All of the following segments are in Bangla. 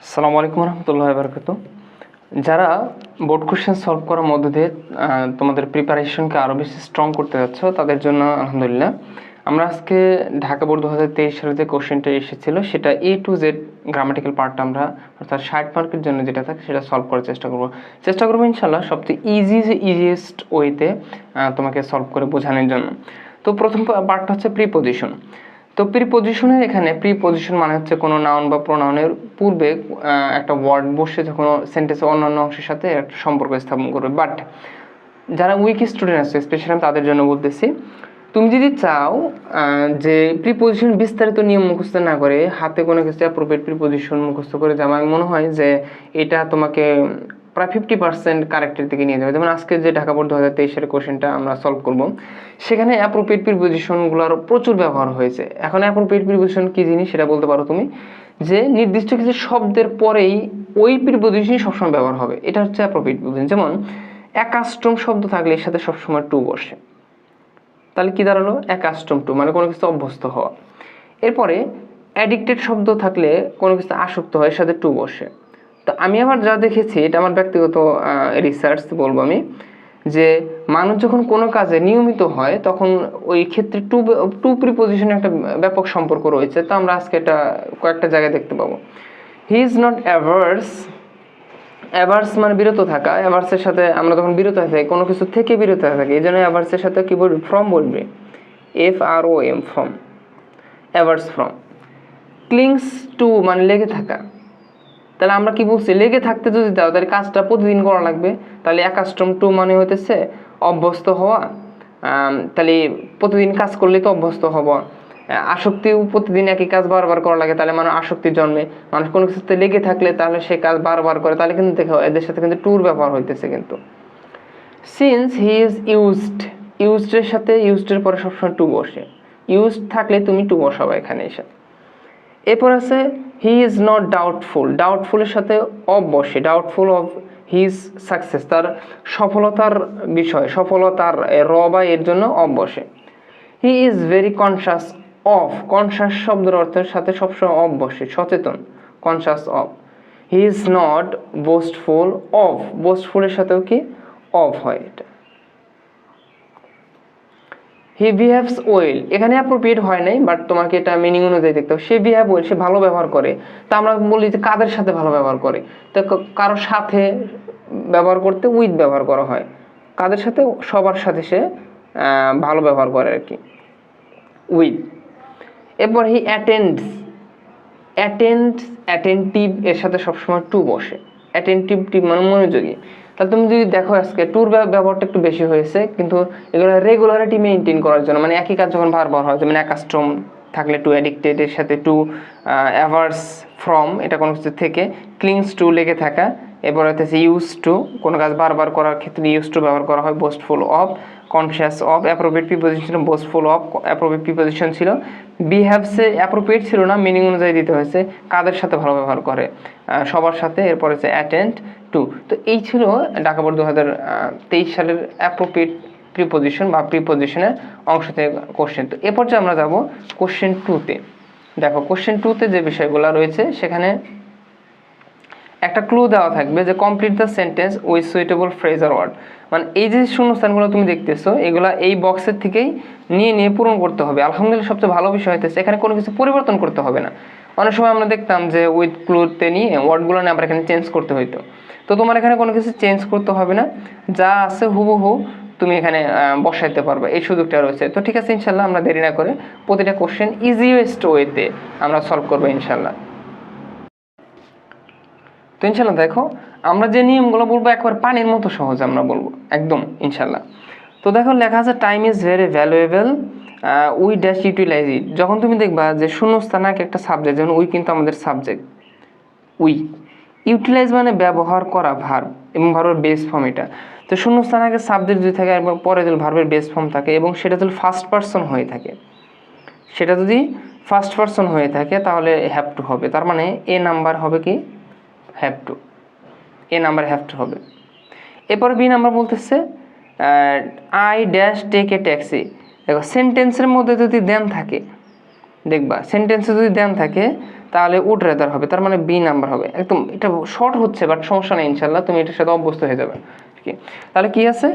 আসসালামু আলাইকুম রহমতুল্লাহ বারকাতুহু। যারা বোর্ড কোশ্চেন সলভ করার মধ্য দিয়ে তোমাদের প্রিপারেশনকে আরও বেশি স্ট্রং করতে যাচ্ছ তাদের জন্য আলহামদুলিল্লাহ আমরা আজকে ঢাকা বোর্ড 2023 সালে যে কোশ্চেনটা এসেছিল সেটা A to Z গ্রামাটিক্যাল পার্টটা আমরা অর্থাৎ 60 মার্কের জন্য যেটা থাকে সেটা সলভ করার চেষ্টা করবো ইনশাল্লাহ সবচেয়ে ইজিয়েস্ট ওয়েতে তোমাকে সলভ করে বোঝানোর জন্য। তো প্রথম পার্টটা হচ্ছে প্রিপোজিশন। তো প্রিপোজিশনের এখানে প্রিপোজিশন মানে হচ্ছে কোনো নাউন বা প্রোনাউনের পূর্বে একটা ওয়ার্ড বসে যখন সেন্টেন্সের অন্যান্য অংশের সাথে একটা সম্পর্ক স্থাপন করবে। বাট যারা উইক স্টুডেন্ট আছে স্পেশালি আমি তাদের জন্য বলতেছি, তুমি যদি চাও যে প্রিপোজিশন বিস্তারিত নিয়ম মুখস্থ না করে হাতে কোনো কিছু অ্যাপ্রোপ্রিয়েট প্রিপোজিশন মুখস্থ করে যে আমার মনে হয় যে এটা তোমাকে প্রায় 50% কারেক্টের দিকে নিয়ে যাবে। যেমন আজকে যে ঢাকা বোর্ড 2023 সালের কোশ্চেনটা আমরা সলভ করব, সেখানে অ্যাপ্রোপ্রিয়েট প্রিপোজিশনগুলোর প্রচুর ব্যবহার হয়েছে। এখন অ্যাপ্রোপ্রিয়েট প্রিপোজিশন কী জিনিস সেটা বলতে পারো তুমি, যে নির্দিষ্ট কিছু শব্দের পরেই ওই প্রিপোজিশনই সবসময় ব্যবহার হবে, এটা হচ্ছে অ্যাপ্রোপ্রিয়েট প্রিপোজিশন। যেমন অ্যাকাস্টম শব্দ থাকলে এর সাথে সবসময় টু বসে, তাহলে কি দাঁড়ালো? অ্যাকাস্টম টু মানে কোনো কিছু অভ্যস্ত হওয়া। এরপরে অ্যাডিক্টেড শব্দ থাকলে কোনো কিছু আসক্ত হয়, এর সাথে টু বসে। তো আমি আবার যা দেখেছি, এটা আমার ব্যক্তিগত রিসার্চ বলবো আমি, যে মানুষ যখন কোনো কাজে নিয়মিত হয় তখন ওই ক্ষেত্রে টু প্রিপোজিশনের একটা ব্যাপক সম্পর্ক রয়েছে। তো আমরা আজকে এটা কয়েকটা জায়গায় দেখতে পাবো। হি ইজ নট অ্যাভার্স। অ্যাভার্স মানে বিরত থাকা। অ্যাভার্সের সাথে আমরা যখন বিরত থাকি, কোনো কিছু থেকে বিরত থাকি, এই জন্য অ্যাভার্সের সাথে কী বলবে? ফ্রম বলবে, FROM, from, averse from. Clings to মানে লেগে থাকা। তাহলে আমরা কি বলছি? লেগে থাকতে যদি দাও তাহলে কাজটা প্রতিদিন করা লাগবে। তাহলে অ্যাকাস্টম টু মানে হইতেছে অভ্যস্ত হওয়া। তাহলে প্রতিদিন কাজ করলে তো অভ্যস্ত হওয়া। আসক্তিও প্রতিদিন একই কাজ বারবার করা লাগে, তাহলে মানে আসক্তির জন্মে। মানুষ কোনো কিছুতে লেগে থাকলে তাহলে সে কাজ বারবার করে, তাহলে কিন্তু দেখো এদের সাথে কিন্তু টুর ব্যবহার হইতেছে। কিন্তু সিন্স হি ইজ ইউজডের সাথে ইউজডের পরে সবসময় টু বসে। ইউজড থাকলে তুমি টু বসাবো এখানে এসে। এরপর আছে হি ইজ নট ডাউটফুল। ডাউটফুলের সাথে অফ বসে। ডাউটফুল অফ হিজ সাকসেস, তার সফলতার বিষয়, সফলতার র বা এর জন্য অফ বসে। He is very conscious of. Conscious শব্দের অর্থের সাথে সবসময় অফ বসে, সচেতন, conscious of. He is not boastful of. বোস্টফুলের সাথেও কি অফ হয় এটা। হি বিহেভস ওয়েল, এখানে অ্যাপ্রোপ্রিয়েট হয় নাই, বাট তোমাকে এটা মিনিং অনুযায়ী দেখতে হবে। সে বিহেভ ওয়েল, সে ভালো ব্যবহার করে। তা আমরা বলি যে কাদের সাথে ভালো ব্যবহার করে, তো কারোর সাথে ব্যবহার করতে উইথ ব্যবহার করা হয়। কাদের সাথে? সবার সাথে সে ভালো ব্যবহার করে আর কি, উইথ। এরপর হি অ্যাটেন্টিভ, এর সাথে সবসময় টু বসে। অ্যাটেন্টিভ মানে মনোযোগী। তাহলে তুমি যদি দেখো আজকে টুর ব্যবহারটা একটু বেশি হয়েছে, কিন্তু এগুলো রেগুলারিটি মেনটেন করার জন্য, মানে একই কাজ যখন বারবার হয়, যেমন অ্যাকাস্টম থাকলে টু, অ্যাডিক্টেড এর সাথে টু, অ্যাভার্স ফ্রম এটা কোনো কিছু থেকে, ক্লিংস টু লেগে থাকা, এরপর হচ্ছে ইউজ টু কোনো কাজ বারবার করার ক্ষেত্রে ইউজ টু ব্যবহার করা হয়, boastful of, conscious of, appropriate preposition ছিল বোস্টফুল অফ, অ্যাপ্রোপ্রিয়েট প্রিপোজিশন ছিল। বিহেভসে অ্যাপ্রোপ্রিয়েট ছিল না, মিনিং অনুযায়ী দিতে হয়েছে, কাদের সাথে ভালো ব্যবহার করে, সবার সাথে। এরপর হচ্ছে অ্যাটেন্ড টু। তো এই ছিল ঢাকা বোর্ড 2023 সালের অ্যাপ্রোপ্রিয়েট প্রিপোজিশন বা প্রিপোজিশনের অংশ থেকে কোশ্চেন। তো এরপর যে আমরা যাব কোশ্চেন 2-তে। দেখো কোশ্চেন 2-তে যে বিষয়গুলো রয়েছে সেখানে একটা ক্লু দেওয়া থাকবে যে complete the sentence with suitable phrase or word. মানে এই যে শূন্যস্থানগুলো তুমি দেখতেছো, এগুলা এই বক্সের থেকেই নিয়ে পূরণ করতে হবে। আলহামদুলিল্লাহ সবচেয়ে ভালো বিষয় হইতেছে এখানে কোনো কিছু পরিবর্তন করতে হবে না। অনেক সময় আমরা দেখতাম যে উইথ ক্লুতে নিয়ে ওয়ার্ডগুলো নিয়ে আমরা এখানে চেঞ্জ করতে হইতো। তো তোমার এখানে কোনো কিছু চেঞ্জ করতে হবে না, যা আছে হুবহু তুমি এখানে বসাইতে পারবে, এই সুযোগটা রয়েছে। তো ঠিক আছে, ইনশাল্লাহ আমরা দেরি না করে প্রতিটা কোশ্চেন ইজিয়েস্ট ওয়েতে আমরা সলভ করবো ইনশাল্লাহ। তো ইনশাল্লাহ দেখো আমরা যে নিয়মগুলো বলবো একবার পানির মতো সহজ আমরা বলবো একদম ইনশাল্লাহ। তো দেখো লেখা আছে time is very valuable, we dash utilize it. যখন তুমি দেখবা যে শূন্যস্থান একটা সাবজেক্ট, যেমন উই কিন্তু আমাদের সাবজেক্ট, উই। ইউটিলাইজ মানে ব্যবহার করা, ভার্ব, এবং ভার্বের বেস ফর্ম এটা। তো শূন্যস্থান আগে সাবজেক্ট যদি থাকে এবং পরে যদি ভার্বের বেস ফর্ম থাকে এবং সেটা যদি ফার্স্ট পারসন হয়ে থাকে, সেটা যদি ফার্স্ট পারসন হয়ে থাকে তাহলে হ্যাভ টু হবে। তার মানে এ নাম্বার হবে কি have to, A number have to হবে। এরপরে বি নাম্বার বলতেছে I dash take a taxi. দেখো সেন্টেন্সের মধ্যে যদি দেন থাকে, দেখবা সেন্টেন্সে যদি দেন থাকে তাহলে উড রেদার হবে, তার মানে বি নাম্বার হবে। একদম এটা শর্ট হচ্ছে বাট সমস্যা নেই, ইনশাল্লাহ তুমি এটার সাথে অভ্যস্ত হয়ে যাবে কি। তাহলে কি আছে,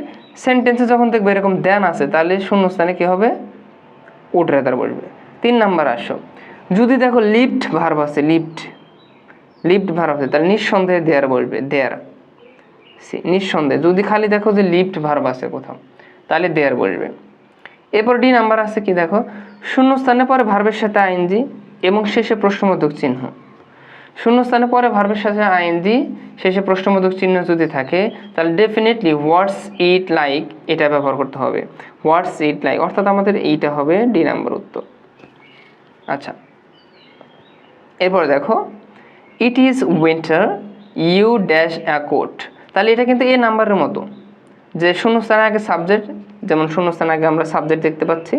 সেন্টেন্সে যখন দেখবে এরকম দেন আছে তাহলে শূন্যস্থানে কি হবে, উড রেদার বসবে। 3 নাম্বার আসো, যদি দেখো লিফট ভার্ব আছে, লিফট ভার্ব আছে তাহলে নিঃসন্দেহে দেয়ার বসবে, দেয়ার, নিঃসন্দেহে। যদি খালি দেখো যে লিফট ভার্ব আছে কোথাও তাহলে দেয়ার বসবে। এরপর ডি নাম্বার আছে কি দেখো, শূন্যস্থানে পরে ভার্বের সাথে আইএনজি এবং শেষে প্রশ্নবোধক চিহ্ন। শূন্যস্থানে পরে ভার্বের সাথে আইএনজি, শেষে প্রশ্নবোধক চিহ্ন যদি থাকে তাহলে ডেফিনেটলি হোয়াটস ইট লাইক এটা ব্যবহার করতে হবে, হোয়াটস ইট লাইক, অর্থাৎ আমাদের এইটা হবে ডি নাম্বার উত্তর। আচ্ছা, এরপরে দেখো it is winter you dash a coat, তাহলে এটা কিন্তু এ নাম্বারের মতো, যে শূন্যস্থানে আগে সাবজেক্ট, যেমন শূন্যস্থানে আগে আমরা সাবজেক্ট দেখতে পাচ্ছি,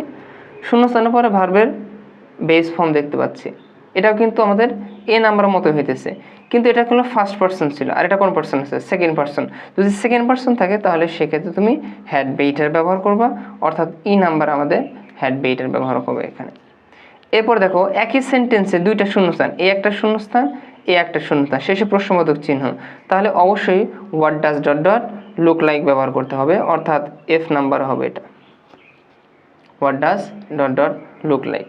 শূন্যস্থানের পরে ভার্বের বেস ফর্ম দেখতে পাচ্ছি, এটাও কিন্তু আমাদের এ নাম্বারের মতো হইতেছে, কিন্তু এটা হলো ফার্স্ট পারসন ছিল আর এটা কোন পারসন আছে, সেকেন্ড পারসন। যদি সেকেন্ড পারসন থাকে তাহলে সেক্ষেত্রে তুমি হ্যাড বেইটার ব্যবহার করবা, অর্থাৎ ই নাম্বার আমাদের হ্যাড বেইটার ব্যবহার হবে এখানে। এরপর দেখো একই সেন্টেন্সে দুইটা শূন্যস্থান, এ একটা শূন্যস্থান, এ একটা শূন্যস্থান, শেষে প্রশ্নবোধক চিহ্ন, তাহলে অবশ্যই what does dot dot look like ব্যবহার করতে হবে, অর্থাৎ এফ নাম্বার হবে এটা, what does dot dot look like.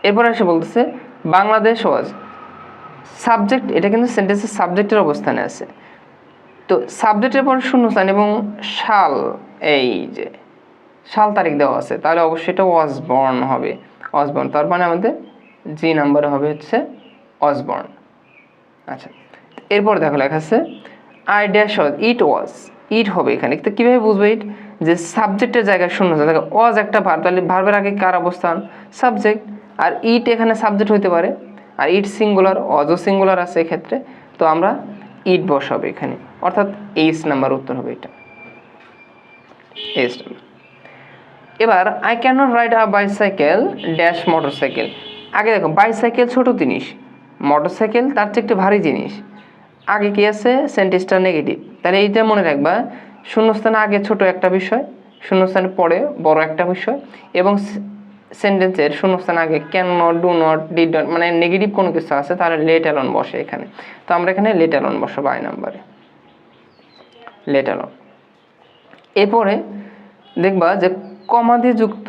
এরপর এসে বলতেছে বাংলাদেশ ওয়াজ সাবজেক্ট, এটা কিন্তু সেন্টেন্সের সাবজেক্টের অবস্থানে আছে, তো সাবজেক্টের পর শূন্যস্থান এবং সাল, এই যে সাল তারিখ দেওয়া আছে, তাহলে অবশ্যই এটা ওয়াজ বর্ন হবে, অসবর্ন, তার মানে আমাদের জি নাম্বার হবে হচ্ছে অসবর্ন। আচ্ছা, এরপর দেখো লেখা আছে আই ড্যাশ ওয়াজ ইট ওয়াজ, ইট হবে এখানে, তো কীভাবে বুঝবো ইট, যে সাবজেক্টের জায়গায় শূন্য দেখো ওয়াজ একটা ভার্ব, তাহলে ভার্বের আগে কার অবস্থান, সাবজেক্ট, আর ইট এখানে সাবজেক্ট হইতে পারে, আর ইট সিঙ্গুলার, অজও সিঙ্গুলার আছে এক্ষেত্রে, তো আমরা ইট বসাবো এখানে, অর্থাৎ এইচ নাম্বার উত্তর হবে এটা, এইচ নাম্বার। এবার I can not write a bicycle dash motorcycle, আগে দেখো বাইসাইকেল ছোট জিনিস, মোটরসাইকেল তার চেয়ে একটু ভারী জিনিস, আগে কি আছে সেন্টেন্সটা নেগেটিভ, তাহলে এইটা মনে রাখবা, শূন্যস্থানে আগে ছোট একটা বিষয়, শূন্যস্থানে পরে বড় একটা বিষয়, এবং সেন্টেন্সের শূন্যস্থানে আগে can not, do not, did not, মানে নেগেটিভ কোনো কিছু আছে তাহলে লেট অ্যালোন বসে এখানে, তো আমরা এখানে লেট অ্যালোন বসাবো আই নাম্বারে, লেট অ্যালোন। এরপরে দেখবা যে কমা দিয়ে যুক্ত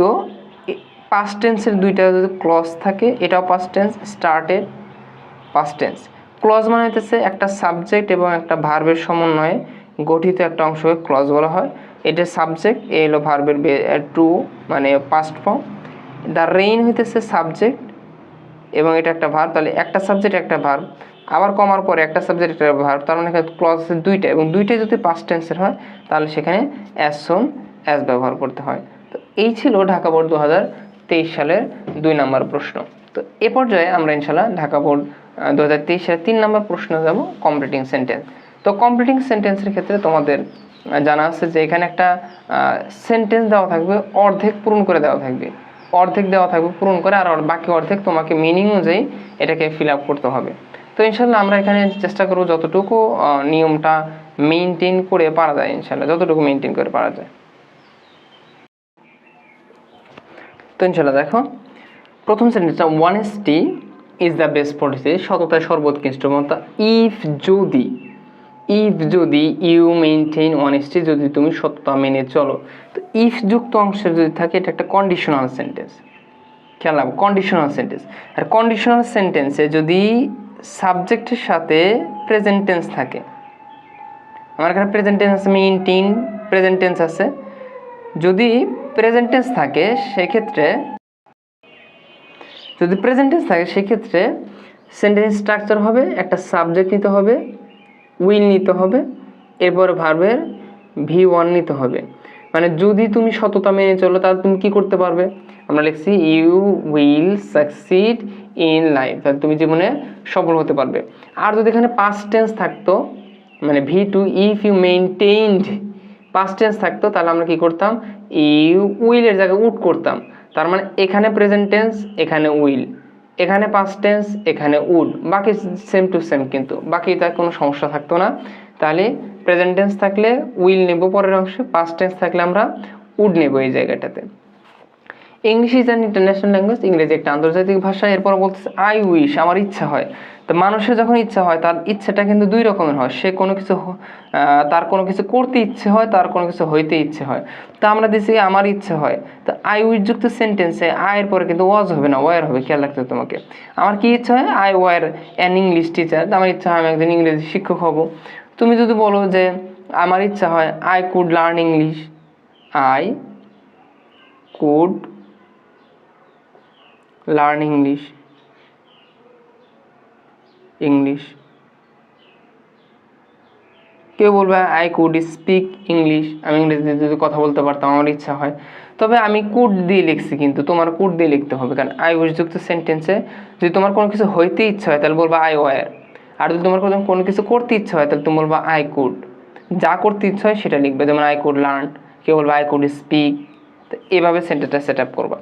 পাস্ট টেন্সের দুইটা যদি ক্লজ থাকে, এটাও past tense, started past tense. Clause মানে হচ্ছে একটা সাবজেক্ট এবং একটা ভার্বের সমন্বয়ে গঠিত একটা অংশকে ক্লজ বলা হয়। এটা সাবজেক্ট, এ হলো ভার্বের টু মানে পাস্ট ফর্ম, দ্য রেইন হইতেছে সাবজেক্ট এবং এটা একটা ভার্ব, তাহলে একটা সাবজেক্ট একটা ভার্ব, আবার কমার পরে একটা সাবজেক্ট একটা ভার্ব, তার মানে এখানে ক্লজ আছে দুইটা, এবং দুইটাই যদি পাস্ট টেন্সের হয় তাহলে সেখানে অ্যাজ সোন অ্যাজ ব্যবহার করতে হয়। তো এই ছিল ঢাকা বোর্ড 2023 সালের 2 নম্বর প্রশ্ন। তো এ পর্যায়ে আমরা ইনশাল্লাহ ঢাকা বোর্ড 2023 সালের 3 নম্বর প্রশ্ন যাব, কমপ্লিটিং সেন্টেন্স। তো কমপ্লিটিং সেন্টেন্সের ক্ষেত্রে তোমাদের জানা আছে যে এখানে একটা সেন্টেন্স দেওয়া থাকবে, অর্ধেক পূরণ করে দেওয়া থাকবে, অর্ধেক দেওয়া থাকবে পূরণ করে, আর বাকি অর্ধেক তোমাকে মিনিং অনুযায়ী এটাকে ফিল আপ করতে হবে। তো ইনশাল্লাহ আমরা এখানে চেষ্টা করব যতটুকু নিয়মটা মেনটেন করে পারা যায়, ইনশাল্লাহ যতটুকু মেনটেন করে পারা যায়। তো ইনশাল্লাহ দেখো প্রথম সেন্টেন্সটা honesty is the best policy, সততায় সর্বোৎকৃষ্ট মতা, ইফ যদি ইউ মেনটেইন অনেস্টি, যদি তুমি সততা মেনে চলো। তো ইফ যুক্ত অংশে যদি থাকে এটা একটা কন্ডিশনাল সেন্টেন্স, খেয়াল রাখবো কন্ডিশনাল সেন্টেন্স। আর কন্ডিশনাল সেন্টেন্সে যদি সাবজেক্টের সাথে প্রেজেন্ট টেন্স থাকে, আমার এখানে প্রেজেন্ট টেন্স আছে, মেইনটেইন প্রেজেন্ট টেন্স আছে, যদি প্রেজেন্ট টেন্স থাকে সেক্ষেত্রে সেন্টেন্স স্ট্রাকচার হবে একটা সাবজেক্ট নিতে হবে, উইল নিতে হবে, এরপর ভার্বের V1 নিতে হবে। মানে যদি তুমি সততা মেনে চলো তাহলে তুমি কি করতে পারবে, আমরা লিখছি you will succeed in life, তাহলে তুমি জীবনে সফল হতে পারবে। আর যদি এখানে পাস্ট টেন্স থাকতো মানে V2, if you maintained past tense থাকতো তাহলে আমরা কি করতাম, ইউ উইলের জায়গায় উড করতাম, তার মানে এখানে প্রেজেন্ট টেন্স এখানে উইল, এখানে পাস্ট টেন্স এখানে উড, বাকি সেম টু সেম, কিন্তু বাকি তার কোনো সমস্যা থাকতো না। তাহলে প্রেজেন্ট টেন্স থাকলে উইল নেব পরের অংশে, পাস্ট টেন্স থাকলে আমরা উড নেব এই জায়গাটাতে। English is an international language, ইংরেজি একটা আন্তর্জাতিক ভাষা। এরপর বলতেছে আই উইশ, আমার ইচ্ছা হয়। তো মানুষের যখন ইচ্ছা হয় তার ইচ্ছাটা কিন্তু দুই রকমের হয়, সে কোনো কিছু তার কোনো কিছু করতে ইচ্ছে হয়, তার কোনো কিছু হইতে ইচ্ছে হয়। তো আমরা দিচ্ছি আমার ইচ্ছে হয়, তো আই উইশ যুক্ত সেন্টেন্সে আয়ের পরে কিন্তু ওয়াজ হবে না, ওয়ার হবে, খেয়াল রাখতে হবে তোমাকে। আমার কি ইচ্ছা হয়, I were an English teacher, আমার ইচ্ছা হয় আমি একজন ইংরেজি শিক্ষক হব। তুমি যদি বলো যে আমার ইচ্ছা হয় I could learn English, I could learn English, English. কেউ বলবে আই কুড স্পিক ইংলিশ, আমি ইংরেজিতে যদি কথা বলতে পারতাম, আমার ইচ্ছা হয়। তবে আমি কুড দিয়ে লিখছি, কিন্তু তোমার কুড দিয়ে লিখতে হবে, কারণ আই উইশ যুক্ত সেন্টেন্সে যদি তোমার কোনো কিছু হইতে ইচ্ছা হয় তাহলে বলবা আই ওয়ার, আর যদি তোমার কোনো কিছু করতে ইচ্ছা হয় তাহলে তুমি বলবা আই কুড। যা করতে ইচ্ছা হয় সেটা লিখবে, যেমন আই কুড লার্ন, কেউ বলবে আই কুড স্পিক। তো এভাবে সেন্টেন্সটা সেট আপ করবা।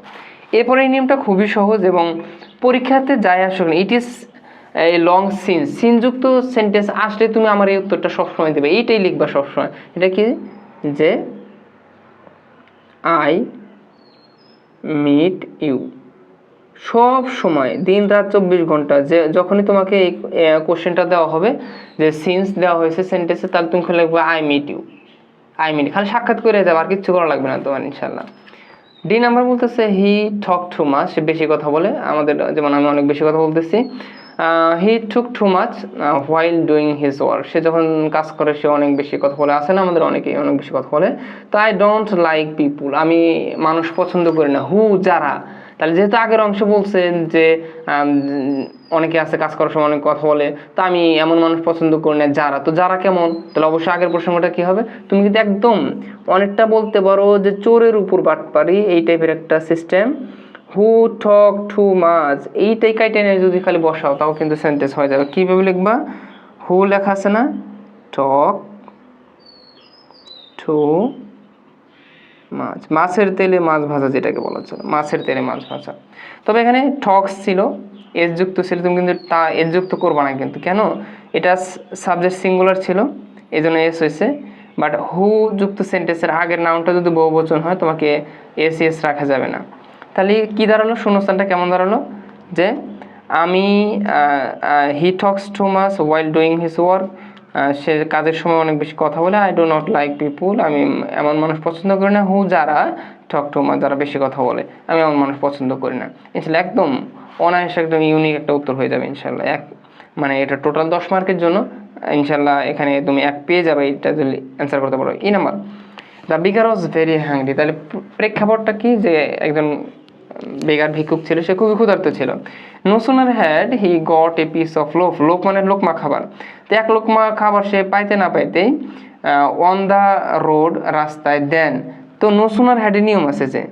এরপরে এই নিয়মটা খুবই সহজ এবং পরীক্ষাতে যাই আসুক না, ইট ইজ এই লং সিনযুক্ত সেন্টেন্স আসলে তুমি আমার এই উত্তরটা সবসময় দেবে, এইটাই লিখবা সবসময়। এটা কি, যে আই মিট ইউ, সব সময়, দিন রাত 24 ঘন্টা, যে যখনই তোমাকে এই কোশ্চেনটা দেওয়া হবে যে সিন্স দেওয়া হয়েছে সেন্টেন্সে, তাহলে তুমি লিখবে I meet you, I meet, খালি সাক্ষাৎ করে যাবে, আর কিচ্ছু করা লাগবে না তোমার ইনশাল্লাহ। ডি নাম্বার বলতেছে হি টক টু মাচ, সে বেশি কথা বলে। আমাদের যেমন আমি অনেক বেশি কথা বলতেছি। He took too much while doing his work, সে যখন কাজ করে সে অনেক বেশি কথা বলে। আসে না আমাদের অনেকেই অনেক বেশি কথা বলে। তো আই ডোন্ট লাইক পিপুল, আমি মানুষ পছন্দ করি না। হু, যারা, তাহলে যেহেতু আগের অংশ বলছেন যে অনেকে আছে কাজ করার সময় অনেক কথা বলে, তো আমি এমন মানুষ পছন্দ করি না যারা, তো যারা কেমন, তাহলে অবশ্যই আগের প্রসঙ্গটা কি হবে, তুমি কিন্তু একদম অনেকটা বলতে পারো যে চোরের উপর বাটপারি, এই টাইপের একটা সিস্টেম। হু টক টু মাচ, এইটাই কাইটে নিয়ে যদি খালি বসাও তাও কিন্তু সেন্টেন্স হয়ে যাবে। কীভাবে লিখবা, হু লেখা আছে না, টক টু মাছ, মাছের তেলে মাছ ভাজা যেটাকে বলা চলে, মাছের তেলে মাছ ভাজা। তবে এখানে টক্স ছিল, এস যুক্ত ছিল, তুমি কিন্তু তা এস যুক্ত করবা না কিন্তু, কেন, এটা সাবজেক্ট সিঙ্গুলার ছিল এই জন্য এস হয়েছে। বাট হু যুক্ত সেন্টেন্সের আগের নাউনটা যদি বহুবচন হয় তোমাকে এস এস রাখা যাবে না। তাহলে কি দাঁড়ালো, শূন্যস্থানটা কেমন দাঁড়ালো, যে আমি হি টক্স টু মাচ ওয়াইল ডুইং হিজ ওয়ার্ক, সে কাজের সময় অনেক বেশি কথা বলে। আই ডো নট লাইক পিপুল, আমি এমন মানুষ পছন্দ করি না। হু, যারা, টক টু মাচ, যারা বেশি কথা বলে, আমি এমন মানুষ পছন্দ করি না। ইনশাল্লাহ একদম অনায়াসে একদম ইউনিক একটা উত্তর হয়ে যাবে ইনশাল্লাহ। মানে এটা টোটাল 10 মার্কের জন্য ইনশাল্লাহ, এখানে তুমি 1 পেয়ে যাবে এটা যদি অ্যান্সার করতে পারো। এই number, the bigger was very hungry, তাহলে প্রেক্ষাপটটা কি, যে একজন বেগার ভিক্ষুক ছিল, সে খুবই ক্ষুধার্ত ছিল। No sooner had he got a piece of loaf, loaf মানে লোকমা খাবার, তো এক লোকমা খাবার সে পাইতে না পাইতেই অন দ্য রোড, রাস্তায়, দেন, তো নো সুনার হ্যাডের নিয়ম আছে যে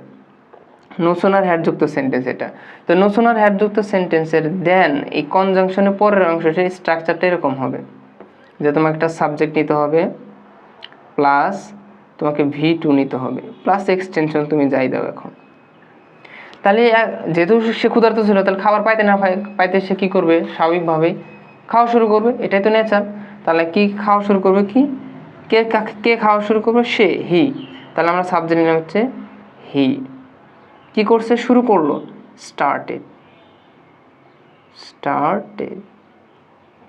নো সুনার হ্যাড যুক্ত সেন্টেন্স এটা, তো নো সুনার হ্যাড যুক্ত সেন্টেন্সের দেন এই কনজাংশনের পরের অংশ, সেই স্ট্রাকচারটা এরকম হবে যে তোমাকে একটা সাবজেক্ট নিতে হবে, প্লাস তোমাকে V2 নিতে হবে, প্লাস এক্সটেনশন তুমি যাই দাও এখন। তাহলে যেহেতু সে ক্ষুধার্ত ছিল, তাহলে খাবার পাইতে না পাইতে সে কী করবে, স্বাভাবিকভাবেই খাওয়া শুরু করবে, এটাই তো নেচার। তাহলে কি খাওয়া শুরু করবে, কি কে খাওয়া শুরু করবে, সে, হি। তাহলে আমরা সাবজেক্ট নিলাম হচ্ছে হি। কি করছে, শুরু করলো, স্টার্টেড,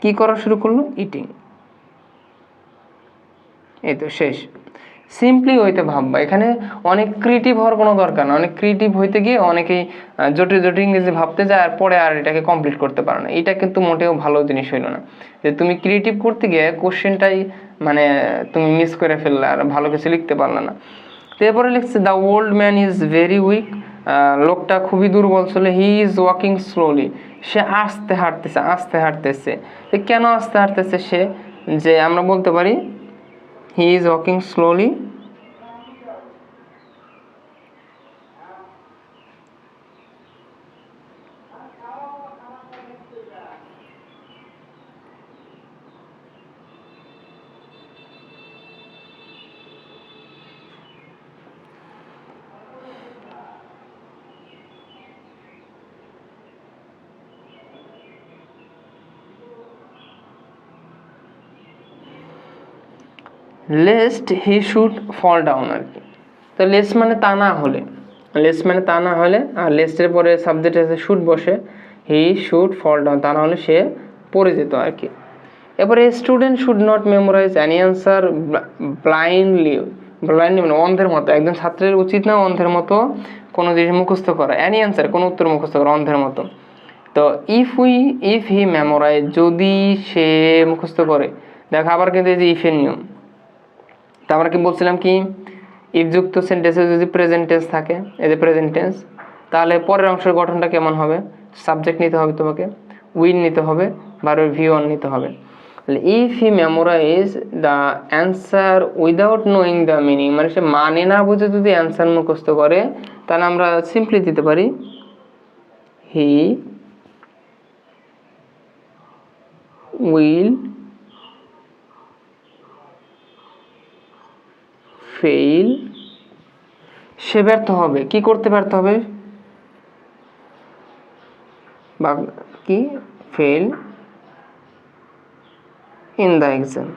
কি করা শুরু করলো, ইটিং। এই তো শেষ। সিম্পলি হইতে ভাববা, এখানে অনেক ক্রিয়েটিভ হওয়ার কোনো দরকার না। অনেক ক্রিয়েটিভ হইতে গিয়ে অনেকেই জটিল জটিল ইংরেজি ভাবতে যায় আর পরে আর এটাকে কমপ্লিট করতে পারে না। এটা কিন্তু মোটেও ভালো জিনিস হইল না, যে তুমি ক্রিয়েটিভ করতে গিয়ে কোশ্চেনটাই মানে তুমি মিস করে ফেললে আর ভালো কিছু লিখতে পারলে না। তো এরপরে লিখছে the old man is very weak, লোকটা খুবই দুর্বল ছিল। হি ইজ ওয়াকিং স্লোলি, সে আস্তে হাঁটতেছে। কেন আস্তে হাঁটতেছে সে, যে আমরা বলতে পারি he is walking slowly lest he should fall down আর কি। তো লেস্ট মানে তা না হলে, লেস্ট মানে তা না হলে, আর লেস্টের পরে সাবজেক্ট আছে শুড বসে, হি শুড ফল ডাউন, তা না হলে সে পড়ে যেত আর কি। এরপরে student should not memorize any answer blindly, মানে অন্ধের মতো, একজন ছাত্রের উচিত না অন্ধের মতো কোনো জিনিস মুখস্থ করা, অ্যানি অ্যান্সার কোনো উত্তর মুখস্থ করা অন্ধের মতো। তো ইফ হি মেমোরাইজ, যদি সে মুখস্থ করে, দেখো আবার কিন্তু এই যে ইফের নিয়ম। তা আমরা কি বলছিলাম কি, ইফযুক্ত সেন্টেন্সে যদি প্রেজেন্ট টেন্স থাকে, এই যে প্রেজেন্ট টেন্স, তাহলে পরের অংশের গঠনটা কেমন হবে, সাবজেক্ট নিতে হবে তোমাকে, উইল নিতে হবে, বা ভি ওয়ান নিতে হবে। If he memorize the answer without knowing the meaning, মানে সে মানে না বুঝে যদি অ্যান্সার মুখস্থ করে, তাহলে আমরা সিম্পলি দিতে পারি হি উইল ফেইল, সে ব্যর্থ হবে, কি করতে ব্যর্থ হবে, বা কি ফেল ইন দ্য এক্সাম।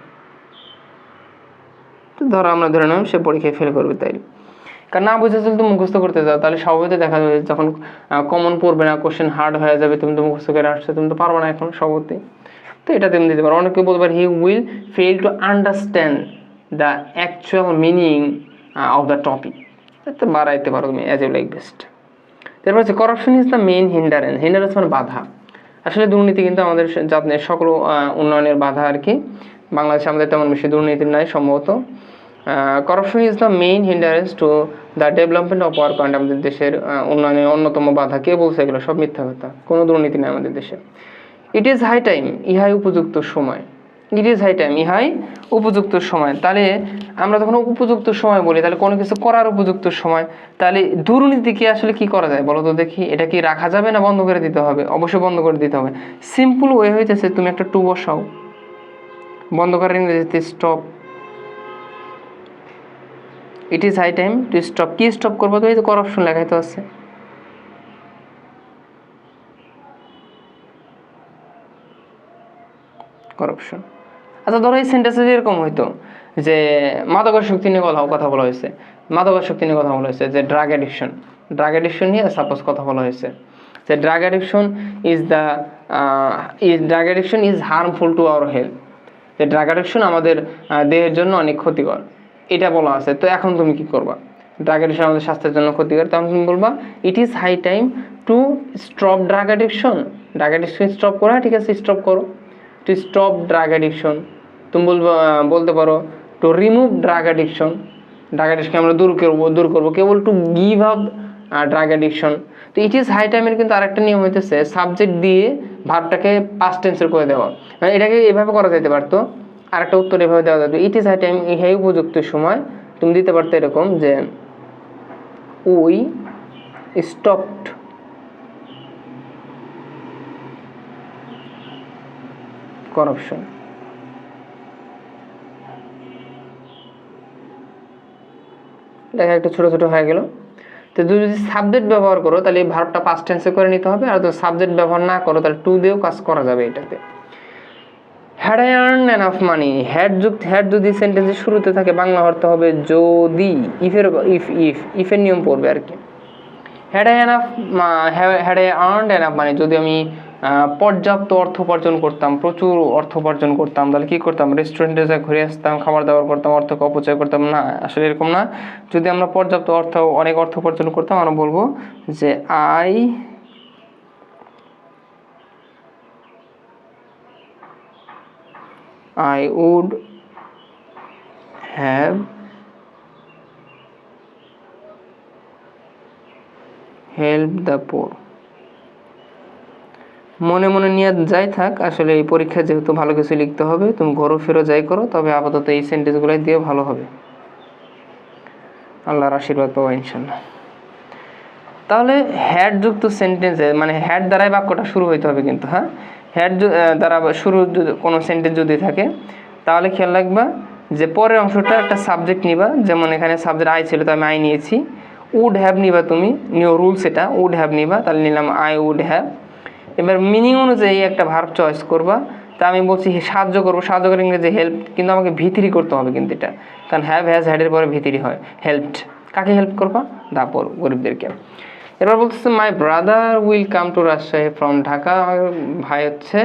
তো ধরো আমরা ধরে নিলাম সে পরীক্ষায় ফেল করবে, তাই কারণ না বুঝে যদি মুখস্থ করতে যাও, তাহলে স্বভাবতই দেখা যাবে যখন কমন পড়বে না, কোশ্চেন হার্ড হয়ে যাবে, তুমি তো মুখস্থ করে আসছো, তুমি তো পারবে না এখন স্বভাবতই। তো এটা তুমি দিতে পারো। অনেকে বলতে পারে he will fail to understand the actual meaning of the topic, এটা বাড়াইতে পারো তুমি অ্যাজ ইউ লাইক বেস্ট। তারপর হচ্ছে করাপশন ইজ দ্য মেইন হিন্ডারেন্স, হিন্ডারেন্স মানে বাধা। আসলে দুর্নীতি কিন্তু আমাদের জাতীয় সকল উন্নয়নের বাধা আর কি। বাংলাদেশে আমাদের তেমন বেশি দুর্নীতি নাই সম্ভবত। Corruption is the main hindrance to the development of our country, আমাদের দেশের উন্নয়নের অন্যতম বাধা। কে বলছে এগুলো সব মিথ্যা কথা, কোনো দুর্নীতি নেই আমাদের দেশে। ইট ইজ হাই টাইম, ইহাই উপযুক্ত সময়, ইট ইজ হাই টাইম, ইহাই উপযুক্ত সময়। তাহলে আমরা যখন উপযুক্ত সময় বলি, তাহলে কোনো কিছু করার উপযুক্ত সময়, তাহলে দুর্নীতিকে আসলে কি করা যায় বলো তো দেখি, এটা কি রাখা যাবে না বন্ধ করে দিতে হবে? অবশ্যই বন্ধ করে দিতে হবে। সিম্পল ওয়ে হইতেছে তুমি একটা টু বসাও, বন্ধ করার ইংরেজিতে stop. It is high time to stop, কি স্টপ করবো? তো এই যে করাপশন লেখাইতে আছে, করাপশন। আচ্ছা ধরো এই সেন্টেন্সে এরকম হইতো যে মাদকাসক্তি নিয়ে কথা বলা হয়েছে, মাদকাসক্তি নিয়ে কথা বলা হয়েছে, যে ড্রাগ অ্যাডিকশন, ড্রাগ অ্যাডিকশন নিয়ে সাপোজ কথা বলা হয়েছে, যে drug addiction is harmful to our health, যে ড্রাগ অ্যাডিকশন আমাদের দেহের জন্য অনেক ক্ষতিকর, এটা বলা আছে। তো এখন তুমি কি করবা? ড্রাগ অ্যাডিকশন আমাদের স্বাস্থ্যের জন্য ক্ষতিকর, তখন তুমি বলবা it is high time to stop drug addiction. Drug addiction stop করা, ঠিক আছে স্টপ করো, টু স্টপ ড্রাগ অ্যাডিকশন। তুমি বলতে পারো to remove drug addiction, drug addiction আমরা দূর করবো, কেবল to give up drug addiction. তো ইট ইজ হাই টাইমের কিন্তু আরেকটা নিয়ম হইতেছে সাবজেক্ট দিয়ে ভার্বটাকে পাস্ট টেন্সের করে দেওয়া, মানে এটাকে এভাবে করা যেতে পারতো, আরেকটা উত্তর এভাবে দেওয়া যেত, ইট ইজ হাই টাইম, এই উপযুক্ত সময়। তুমি দিতে পারতো এরকম যে উই স্টপড করাপশন। দেখা একটু ছোট ছোট হয়ে গেল। তো যদি সাবজেক্ট ব্যবহার করো তাহলে এই ভার্বটা পাস্ট টেন্সে করে নিতে হবে, আর যদি সাবজেক্ট ব্যবহার না করো তাহলে টু দিয়েও কাজ করা যাবে এটাতে। Had I earn enough money, had যদি সেন্টেন্সের শুরুতে থাকে বাংলা অর্থ হবে যদি, ইফের নিয়ম পড়বে আর কি। Had I earned enough money, যদি আমি পর্যাপ্ত অর্থ উপার্জন করতাম, প্রচুর অর্থ উপার্জন করতাম, তাহলে কি করতাম? রেস্টুরেন্টে যা ঘুরে আসতাম, খাবার দাবার করতাম, অর্থকে অপচয় করতাম না, আসলে এরকম না। যদি আমরা পর্যাপ্ত অনেক অর্থ উপার্জন করতাম, আমরা বলবো যে I would have helped the poor। মনে মনে নিয়ে যাই থাক, আসলে এই পরীক্ষা যেহেতু ভালো কিছু লিখতে হবে, তুমি ঘরও ফেরো যাই করো, তবে আপাতত এই সেন্টেন্সগুলোই দিয়ে ভালো হবে, আল্লাহর আশীর্বাদ পাবো ইনশাল্লাহ। তাহলে হ্যাড যুক্ত সেন্টেন্সে, মানে হ্যাড দ্বারাই বাক্যটা শুরু হইতে হবে কিন্তু, হ্যাঁ, হ্যাড দ্বারা শুরু কোনো সেন্টেন্স যদি থাকে, তাহলে খেয়াল রাখবা যে পরের অংশটা একটা সাবজেক্ট নিবা, যেমন এখানে সাবজেক্ট আই ছিল, তো আমি আই নিয়েছি। উড হ্যাভ নিবা, তুমি নিও রুলস, এটা উড হ্যাভ নিবা, তাহলে নিলাম আই উড হ্যাভ। এবার মিনিং অনুযায়ী একটা ভার্ব চয়েস করবা। তা আমি বলছি সাহায্য করবো, সাহায্য করে ইংরেজি হেল্প, কিন্তু আমাকে ভিতরি করতে হবে কিন্তু এটা, কারণ হ্যাভ হ্যাজ হ্যাডের পরে ভিতরি হয়, হেল্পড, কাকে হেল্প করবা? দা পোর, গরিবদেরকে। এবার বলতেছে my brother will come to Rajshahi from Dhaka, ভাই হচ্ছে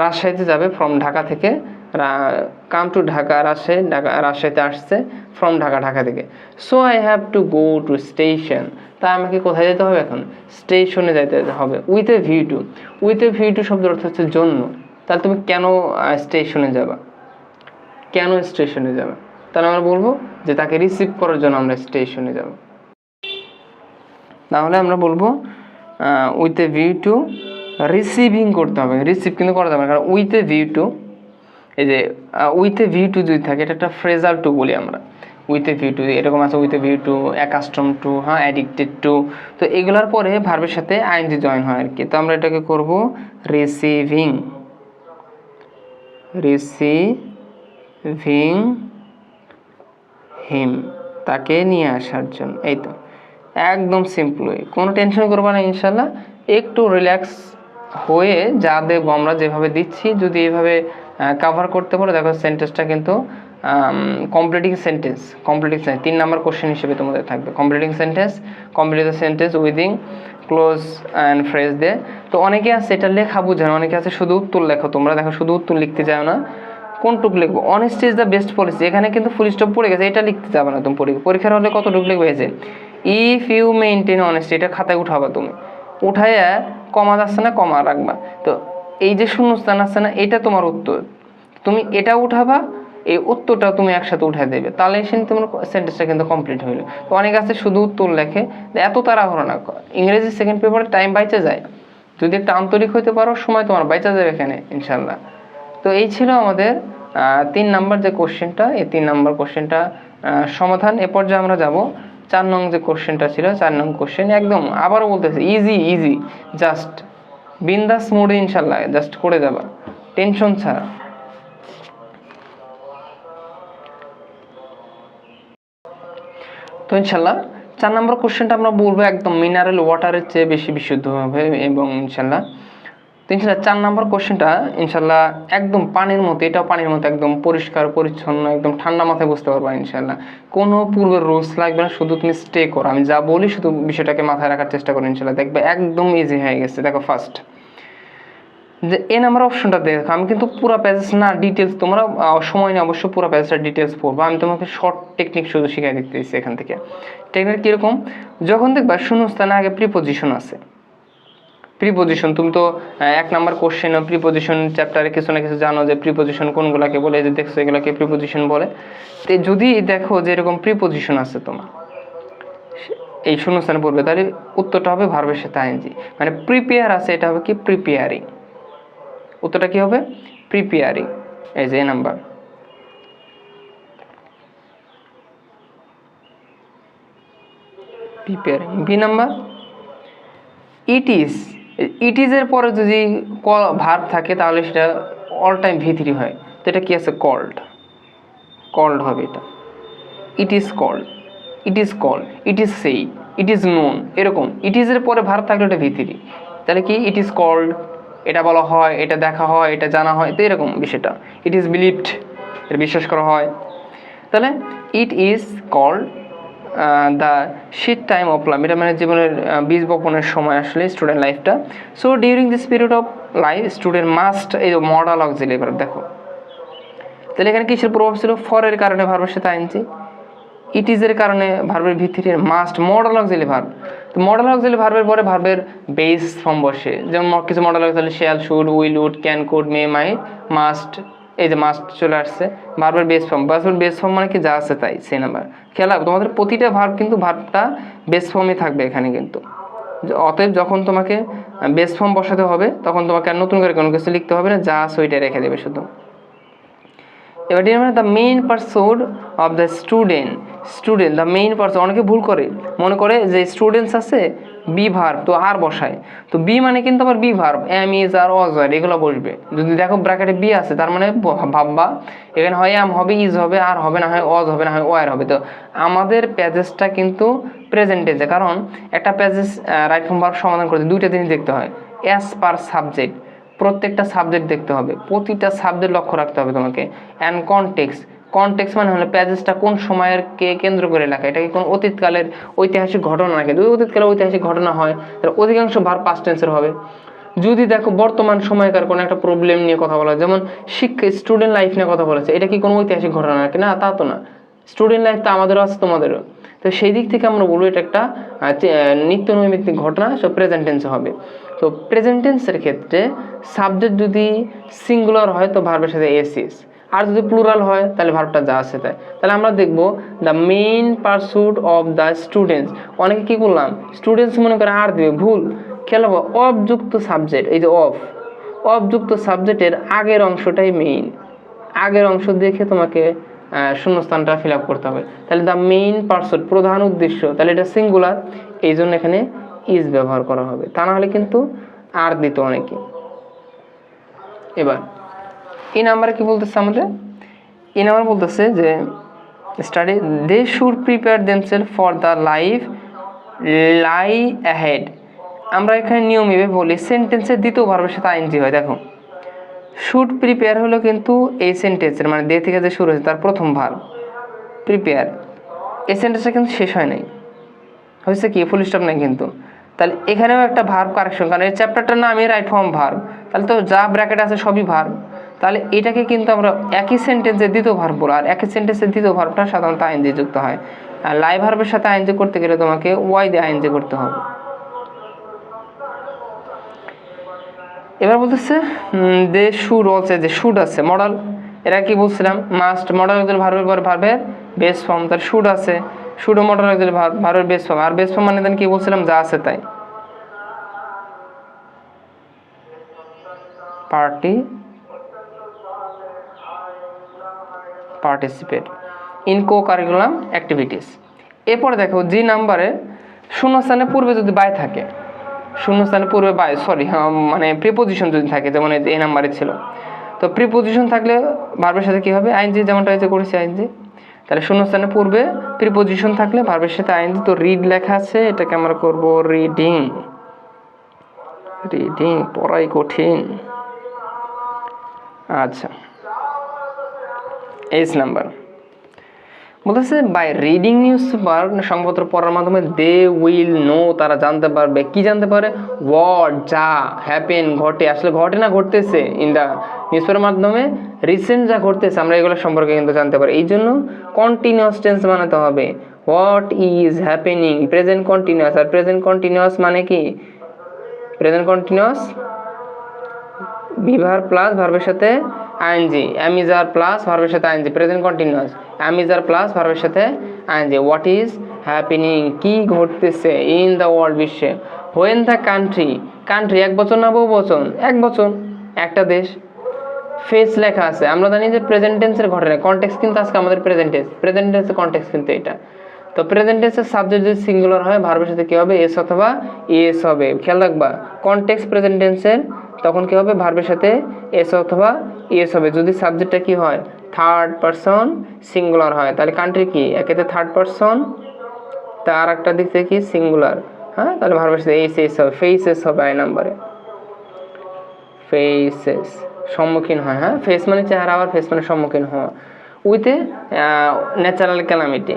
রাজশাহীতে যাবে ফ্রম ঢাকা থেকে, কাম টু ঢাকা, রাজশাহীতে আসছে ফ্রম ঢাকা, ঢাকা থেকে। So I have to go to station, তাই আমাকে কোথায় যেতে হবে এখন? স্টেশনে যেতে হবে। With a view two, with a view two শব্দের অর্থ হচ্ছে জন্য। তাহলে তুমি কেন স্টেশনে যাবা? কেন স্টেশনে যাবে? তাহলে আমরা বলবো যে তাকে রিসিভ করার জন্য আমরা স্টেশনে যাব। তাহলে আমরা বলবো with a view two, receiving করতে হবে, রিসিভ কিন্তু করা যাবে না, কারণ উইথ এ ভিউ টু, এই যে উইথ এ ভিউ টু যদি থাকে এটা একটা ফ্রেজাল টু বলি আমরা। উইথ এ ভিউ টু এরকম আছে, with a view two, accustom two, হ্যাঁ, অ্যাডিক্টেড টু। তো এগুলোর পরে ভার্বের সাথে আইএনজি জয়েন হয় আর কি। তো আমরা এটাকে করব রিসিভিং, রিসিভিং হিম, তাকে নিয়ে আসার জন্য। এই তো একদম সিম্পল, কোনো টেনশন করবো না ইনশাল্লাহ। একটু রিল্যাক্স হয়ে যা দেবো আমরা যেভাবে দিচ্ছি, যদি এইভাবে কভার করতে পারো, দেখো সেন্টেন্সটা কিন্তু কমপ্লিটিং সেন্টেন্স, 3 নাম্বার কোশ্চেন হিসেবে তোমাদের থাকবে। Completing sentence, complete the sentence উইদিং close and phrase দিয়ে। তো অনেকে আছে এটা লেখা বুঝে না, অনেকে আছে শুধু উত্তর লেখো, তোমরা দেখো শুধু উত্তর লিখতে যাও না, কোনটুকু লিখবো? Honesty is the best policy, এখানে কিন্তু ফুল স্টপ পড়ে গেছে, এটা লিখতে যাবে না তুমি। পরীক্ষার হলে কতটুকু লিখবে? হয়েছে ইফ ইউ মেনটেন অনেস্টি, এটা খাতায় উঠাবা তুমি, উঠাইয়া কমা যাচ্ছে না, কমা রাখবা। তো এই যে শূন্যস্থান আছে না, এটা তোমার উত্তর, তুমি এটা উঠাবা, এই উত্তরটা তুমি একসাথে উঠাই দেবে, তাহলে তোমার সেন্টেন্সটা কিন্তু কমপ্লিট হইলো। তো অনেক আছে শুধু উত্তর লেখে, এত তাড়াহুড়ো না। ইংরেজি সেকেন্ড পেপারে টাইম বাইচে যায়, যদি একটা আন্তরিক হইতে পারো সময় তোমার বাইচা যাবে এখানে ইনশাল্লাহ। তো এই ছিল আমাদের 3 নাম্বার যে কোশ্চেনটা, এই 3 নাম্বার কোশ্চেনটা সমাধান। এ পর্যায়ে আমরা যাব 4 নং যে কোশ্চেনটা ছিল, 4 নং কোশ্চেন একদম আবারও বলতেছে ইজি, জাস্ট বিন্দাস মোডে ইনশাল্লাহ জাস্ট করে যাবা টেনশন ছাড়া। তো ইনশাল্লাহ 4 নম্বর কোশ্চেনটা আমরা বলবো একদম মিনারেল ওয়াটারের চেয়ে বেশি বিশুদ্ধ হবে, এবং ইনশাল্লাহ 4 নম্বর কোশ্চেনটা ইনশাল্লাহ একদম পানির মতো, এটাও পানির মতো একদম পরিষ্কার পরিচ্ছন্ন, একদম ঠান্ডা মাথায় বুঝতে পারবা ইনশাল্লাহ। কোনো পূর্বের রুলস লাগবে না, শুধু তুমি স্টে করো, আমি যা বলি শুধু বিষয়টাকে মাথায় রাখার চেষ্টা করো ইনশাল্লাহ, দেখবে একদম ইজি হয়ে গেছে। দেখো ফার্স্ট যে এ নাম্বার অপশনটা দেখো, আমি কিন্তু পুরো প্যাসেজ না ডিটেলস, তোমরা সময় নিয়ে অবশ্যই পুরো প্যাসেজটা ডিটেলস পড়বো, আমি তোমাকে শর্ট টেকনিক শুধু শিখাই দিতেছি এখান থেকে। টেকনিক কীরকম? যখন দেখবা শূন্যস্থানে আগে প্রিপোজিশন আছে, প্রিপোজিশন তুমি তো 1 নাম্বার কোশ্চেন প্রিপোজিশন চ্যাপ্টারে কিছু না কিছু জানো যে প্রিপোজিশন কোনগুলোকে বলে, যে দেখছো এগুলোকে প্রিপোজিশন বলে। তো যদি দেখো যে এরকম প্রিপোজিশন আছে তোমার এই শূন্যস্থানে পড়বে, তাহলে উত্তরটা হবে ভার্বের সাথে আইএনজি, মানে প্রিপেয়ার আছে, এটা হবে কি প্রিপেয়ারিং। উত্তরটা কি হবে? প্রিপেয়ারিং। এই যে number preparing. B number it is এর পরে যদি ভার্ব থাকে তাহলে সেটা অল টাইম V3 হয়। তো এটা কি আছে? কল্ড হবে এটা। It is called, it is called, it is said, it is known, এরকম ইট ইজ এর পরে ভার্ব থাকলে ওটা V3। তাহলে কি? ইট ইজ কল্ড, এটা বলা হয়, এটা দেখা হয়, এটা জানা হয়, তো এরকম বিষয়টা। ইট ইজ বিলিভড, এটা বিশ্বাস করা হয়। তাহলে it is called the seed time of life, এটা মানে জীবনের বীজ বপনের সময় আসলে স্টুডেন্ট লাইফটা। So during this period of life student must, এই যে মডাল অক্সিলারি ভার্ব দেখো, তাহলে এখানে কিসের প্রভাব ছিল? ফরের কারণে ভার্বের সাথে আইএনজি, ইট ইজ এর কারণে ভার্বের V3, must modal auxiliary verb. তো মডাল অক্সিলারি ভার্বের পরে ভার্বের বেস ফর্ম বসে, যেমন কিছু modal auxiliary shall, should, will, would, can, could, may, might, must, এই যে মাস্ট চলে আসছে ভার্বের বেস ফর্ম। ভার্বের বেস ফর্ম মানে কি? যা আছে তাই, সেই নাম্বার। খেয়াল রাখো তোমাদের প্রতিটা ভার্ব কিন্তু ভার্বটা বেস ফর্মে থাকবে এখানে কিন্তু। অতএব যখন তোমাকে বেস ফর্ম বসাতে হবে তখন তোমাকে আর নতুন করে কোনো কিছু লিখতে হবে না, যা আছে ওইটাই রেখে দেবে শুধু। এবার the main person of the student, the main person. অনেকে ভুল করে, মনে করে যে স্টুডেন্টস আছে বি ভার্ব, তো আর বসায়, তো বি মানে কিন্তু আবার বি ভার্ব, এম, ইজ, আর, ওয়াজ, এগুলো বসবে। যদি দেখো ব্র্যাকেটে বি আছে তার মানে ভাববা এখানে হয় এম হবে, ইজ হবে, আর হবে, না হয় ওয়াজ হবে, না হয় ওয়ার হবে। তো আমাদের প্যাজেসটা কিন্তু প্রেজেন্টেজে, কারণ একটা প্যাজেস রাইট ফর্ম ভার্ব সমাধান করতে 2টা জিনিস দেখতে হয়, অ্যাজ পার সাবজেক্ট, প্রত্যেকটা সাবজেক্ট দেখতে হবে, প্রতিটা সাবজেক্ট লক্ষ্য রাখতে হবে তোমাকে, অ্যান্ড কনটেক্সট, কনটেক্সট মানে হলো প্যাসেজটা কোন সময়ের কে কেন্দ্র করে লেখা, এটা কি কোন অতীতকালের ঐতিহাসিক ঘটনা নাকি? যদি অতীতকালের ঐতিহাসিক ঘটনা হয় তাহলে অধিকাংশ ভার্ব পাস্ট টেন্সের হবে। যদি দেখো বর্তমান সময়কার কোনো একটা প্রবলেম নিয়ে কথা বলা, যেমন শিক্ষা স্টুডেন্ট লাইফ নিয়ে কথা বলেছে, এটা কি কোনো ঐতিহাসিক ঘটনা নাকি? না, তা তো না। স্টুডেন্ট লাইফ তো আমাদেরও আছে তোমাদেরও, তো সেই দিক থেকে আমরা বলবো এটা একটা নিত্য নৈমিত্তিক ঘটনা, সব প্রেজেন্ট টেন্সে হবে। তো প্রেজেন্ট টেন্সের ক্ষেত্রে সাবজেক্ট যদি সিঙ্গুলার হয় তো ভার্বের সাথে এস ইস, আর যদি প্লুরাল হয় তাহলে ভার্বটা যা আছে তাই। তাহলে আমরা দেখব the main pursuit of the students, অনেকে কি করলাম স্টুডেন্টস মনে করে আর দিবে, ভুল। খেয়াল হবে অফযুক্ত সাবজেক্ট, এই যে অফযুক্ত সাবজেক্টের আগের অংশটাই মেইন, আগের অংশ দেখে তোমাকে শূন্যস্থানটা ফিল আপ করতে হবে। তাহলে দ্য মেইন পারসুট প্রধান উদ্দেশ্য, তাহলে এটা সিঙ্গুলার, এই জন্য এখানে ইজ ব্যবহার করা হবে, তা না হলে কিন্তু আর দিত অনেকে। এবার এই নাম্বারে কি বলতেছে আমাদের, এই নাম্বার বলতেছে যে study they should prepare themselves for the life lie ahead. আমরা এখানে নিয়মিত বলি সেন্টেন্সের দ্বিতীয় ভার্বের সাথে আইএনজি হয়। দেখো শুড প্রিপেয়ার হলো কিন্তু এই সেন্টেন্সের মানে দে থেকে যে শুরু হয়েছে তার প্রথম ভার্ব প্রিপেয়ার, এই সেন্টেন্সটা কিন্তু শেষ হয় নাই, হয়েছে কি ফুল স্টপ নাই কিন্তু। তাহলে এখানেও একটা ভার্ব কারেকশন, কারণ এই চ্যাপ্টারটার নামই রাইট ফর্ম ভার্ব, তাহলে তো যা ব্র্যাকেট আছে সবই ভার্ব। তাহলে এটাকে কিন্তু আমরা একই সেন্টেন্সের দ্বিতীয় ভার্ব বলো, আর একই সেন্টেন্সের দ্বিতীয় ভার্বটা সাধারণত আইএনজি যুক্ত হয়, আর লাই ভার্বের সাথে আইএনজি করতে গেলে তোমাকে ওয়াই দিয়ে আইএনজি করতে হবে। এবার বলতেছে দে শুড অলসো, যে শুড আছে মডেল, এরা কি বলছিলাম মাস্ট মডেল ভার্বের পর ভার্বের বেস ফর্ম, তার শুড আছে, শুডও মডেল ভার্বের বেস ফর্ম, আর বেস ফর্ম মানে দেন কি বলছিলাম যা আছে তাই, participate in co curriculum activities. এরপরে দেখো জি নাম্বারে শূন্যস্থানের পূর্বে যদি বাই থাকে, শূন্যস্থানের পূর্বে বাই মানে প্রিপোজিশন যদি থাকে, যেমন এই নাম্বারে ছিল, তো প্রিপোজিশন থাকলে ভার্বের সাথে কি হবে আইএনজি, যেমনটা এই যে করেছি আইএনজি। তাহলে শূন্যস্থানের পূর্বে প্রিপোজিশন থাকলে ভার্বের সাথে আইএনজি। তো রিড লেখা আছে, এটাকে আমরা করব রিডিং, রিডিং পড়াই কঠিন। আচ্ছা এইচ নাম্বার বলতেছে বাই রিডিং নিউজ পেপার, সংবাদপত্র পড়ার মাধ্যমে দে উইল নো, তারা জানতে পারবে, কি জানতে পারে, হোয়াট যা হ্যাপেন ঘটে, আসলে ঘটে না ঘটতেছে, ইন দ্য নিউজ পেপারের মাধ্যমে রিসেন্ট যা ঘটতেছে আমরা এগুলো সম্পর্কে কিন্তু জানতে পারি। এই জন্য কন্টিনিউয়াস টেন্স বানাতে হবে, what is happening present continuous, আর প্রেজেন্ট কন্টিনিউয়াস মানে কি প্রেজেন্ট কন্টিনিউয়াস বিভার প্লাস ভার্বের সাথে আইএনজি, অ্যামিজার প্লাস ভার্বের সাথে ING, present continuous am is are plus ভার্বের সাথে আইএনজি। হোয়াট ইজ হ্যাপেনিং কি ঘটতেছে, ইন দ্য ওয়ার্ল্ড বিশ্বে। হোয়েন দ্য কান্ট্রি, কান্ট্রি এক বচন না বহু বচন, এক বচন, একটা দেশ। ফেস লেখা আছে, আমরা জানি যে প্রেজেন্ট টেন্সের ঘটনা, কনটেক্সট কিন্তু আজকে আমাদের প্রেজেন্ট টেন্সের কনটেক্সট কিন্তু এটা। তো প্রেজেন্ট টেন্সের সাবজেক্ট যদি সিঙ্গুলার হয় ভার্বের সাথে কি হবে এস অথবা এস হবে, খেয়াল রাখবা কনটেক্সট প্রেজেন্ট টেন্সের তখন কি হবে ভার্বের সাথে এস অথবা এস হবে যদি সাবজেক্টটা কি হয় থার্ড পারসন সিঙ্গুলার হয়। তাহলে কান্ট্রি কি একেতে থার্ড পারসন, তার একটা দিক থেকে কি সিঙ্গুলার, হ্যাঁ তাহলে ভার্বের সাথে এস এস হবে, ফেসেস হবে আই নাম্বারে, ফেসেস সম্মুখীন হয়, হ্যাঁ ফেস মানে চেহারা, আবার ফেস মানে সম্মুখীন হওয়া, উইথে ন্যাচারাল ক্যালামিটি।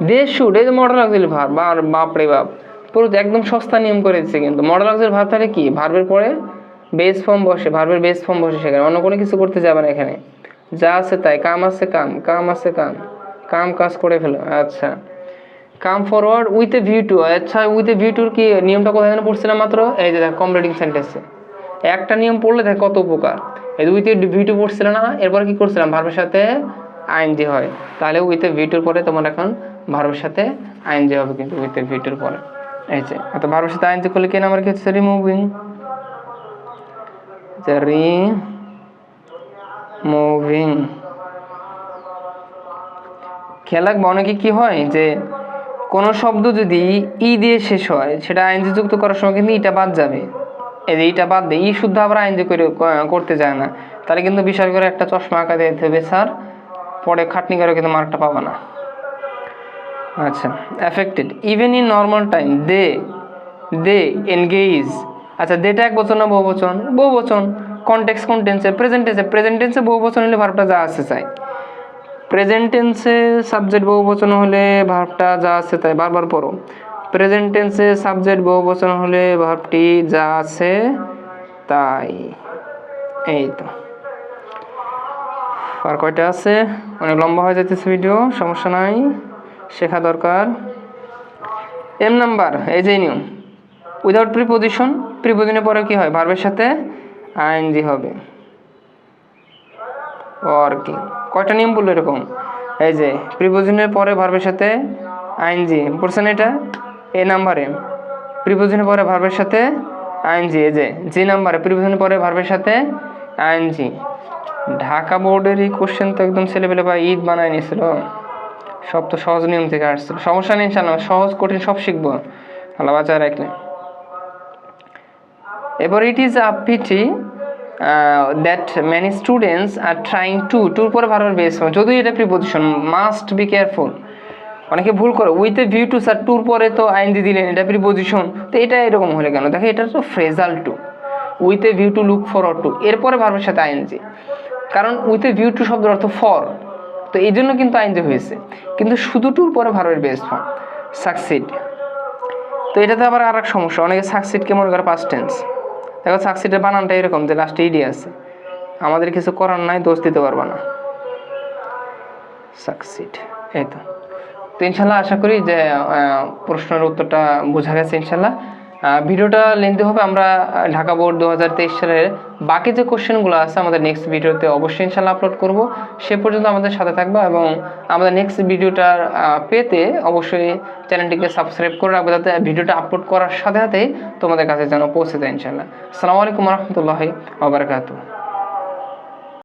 দে শুড, এই যে মডেল অক্সিলারি ভার্ব, বাপরে বাপ পুরো একদম সস্তা নিয়ম করে দিচ্ছে কিন্তু। মডেল অক্সিলারি ভার্ব তাহলে কি ভার্বের পরে বেস ফর্ম বসে, ভার্বের বেস ফর্ম বসে, সেখানে অন্য কোনো কিছু করতে যাবে না, এখানে যা আছে তাই, কাম আছে কাম, কাম আছে কাম, কাম কাজ করে ফেলো। আচ্ছা come forward with a view to, আচ্ছা উইথ এ ভিউ টুর কি নিয়মটা কোথায় যেন পড়ছিলাম মাত্র, এই যে কমপ্লিটিং সেন্টেন্সে একটা নিয়ম পড়লে দেখো কত উপকার। এই উইথ এ ভিউ টু পড়ছিল না, এরপর কি করছিলাম ভার্বের সাথে আইএনজি হয়, তাহলে উইথ এ ভিউ টুর পরে তোমার এখন ভার্বের সাথে আইএনজি হবে কিন্তু উইথ এ ভিউ টুর পরে। এই যে এত ভার্বের সাথে আইএনজি করলে কি নাম্বার কি হচ্ছে রিমুভিং, রিমুভিং। খেয়াল রাখবো অনেকে কি হয় যে কোনো শব্দ যদি ই দিয়ে শেষ হয় সেটা আইএনজি যুক্ত করার সময় কিন্তু ইটা বাদ যাবে, এই যে ইটা বাদ দিয়ে ই শুদ্ধ আবার আইএনজি করতে যায় না, তাহলে কিন্তু বিশাল করে একটা চশমা আঁকা দিতে হবে স্যার, পরে খাটনি করে কিন্তু মার্কটা পাবা না। আচ্ছা affected even in normal time they engage, আচ্ছা দেটা এক বচন না বহু বচন, বহু বচন। কনটেক্সট কোন টেন্সে প্রেজেন্ট টেন্সে, প্রেজেন্ট টেন্সে বহু বচন হলে ভার্বটা যা আসতে চাই, প্রেজেন্ট টেন্সে সাবজেক্ট বহুবচন হলে ভার্বটা যা আছে তাই, বারবার পড়ো। প্রেজেন্ট টেন্সে সাবজেক্ট বহুবচন হলে ভার্বটি যা আছে তাই। এই তো, আর কয়টা আছে? অনেক লম্বা হয়ে যাইতেছে ভিডিও, সমস্যা নাই, শেখা দরকার। এম নাম্বার, এই যে নিয়ম, উইদাউট প্রিপোজিশন, প্রিপোজিশনের পরে কি হয়? ভার্বের সাথে আইএনজি হবে। আর কি কয়টা নিয়ম বললো এরকম? এই যে প্রিপোজিশনের পরে ভার্বের সাথে আইএনজি পড়ছেন, এটা এ নাম্বারে। প্রিপোজিশনের পরে ভার্বের সাথে আইএনজি, এই যে জি নাম্বারে প্রিপোজিশনের পরে ভার্বের সাথে আইএনজি। ঢাকা বোর্ডের এই কোশ্চেন তো একদম ছেলেপেলে বা ঈদ বানায় নিয়েছিল, সব তো সহজ নিয়ম থেকে আসছিল। সমস্যা নেই ইনশাআল্লাহ, সহজ কঠিন সব শিখবো আল্লাহ বাঁচায় রাখলে। এবার it is a pity that many students are trying টুর পরে ভার্বের বেস, যদি এটা প্রিপোজিশন, মাস্ট বি কেয়ারফুল। অনেকে ভুল করে, with a view to, sir টুর পরে তো আইএনজি দিলেন, এটা প্রিপোজিশন, তো এটা এরকম হলে কেন? দেখো এটা তো phrasal to, with a view to, look forward to, এরপরে ভার্বের সাথে আইএনজি, কারণ উইথ এ ভিউ টু শব্দের অর্থ ফর, তো এই জন্য কিন্তু আইএনজি হয়েছে। কিন্তু শুধু টুর পরে ভার্বের বেস ফর্ম সাকসিড। তো এটাতে আবার আর এক সমস্যা, অনেকে সাকসিডকে মনে করে পাস্ট টেন্স। দেখো সাকসিডের বানানটা এরকম যে লাস্টে ইডি আছে, আমাদের কিছু করার নাই, দোষ দিতে পারবা না। সাকসিড, এই তো। তো ইনশাল্লাহ আশা করি যে প্রশ্নের উত্তরটা বোঝা গেছে ইনশাল্লাহ। ভিডিওটা লেন্থি হবে, আমরা ঢাকা বোর্ড 2023 সালের বাকি যে কোশ্চেনগুলো আছে আমাদের নেক্সট ভিডিওতে অবশ্যই ইনশাল্লাহ আপলোড করব। সে পর্যন্ত আমাদের সাথে থাকবে এবং আমাদের নেক্সট ভিডিওটা পেতে অবশ্যই চ্যানেলটিকে সাবস্ক্রাইব করে রাখবে, যাতে ভিডিওটা আপলোড করার সাথে সাথেই তোমাদের কাছে যেন পৌঁছে যায় ইনশাল্লাহ। আসসালামু আলাইকুম রহমতুল্লাহি ওয়া বারাকাতুহু।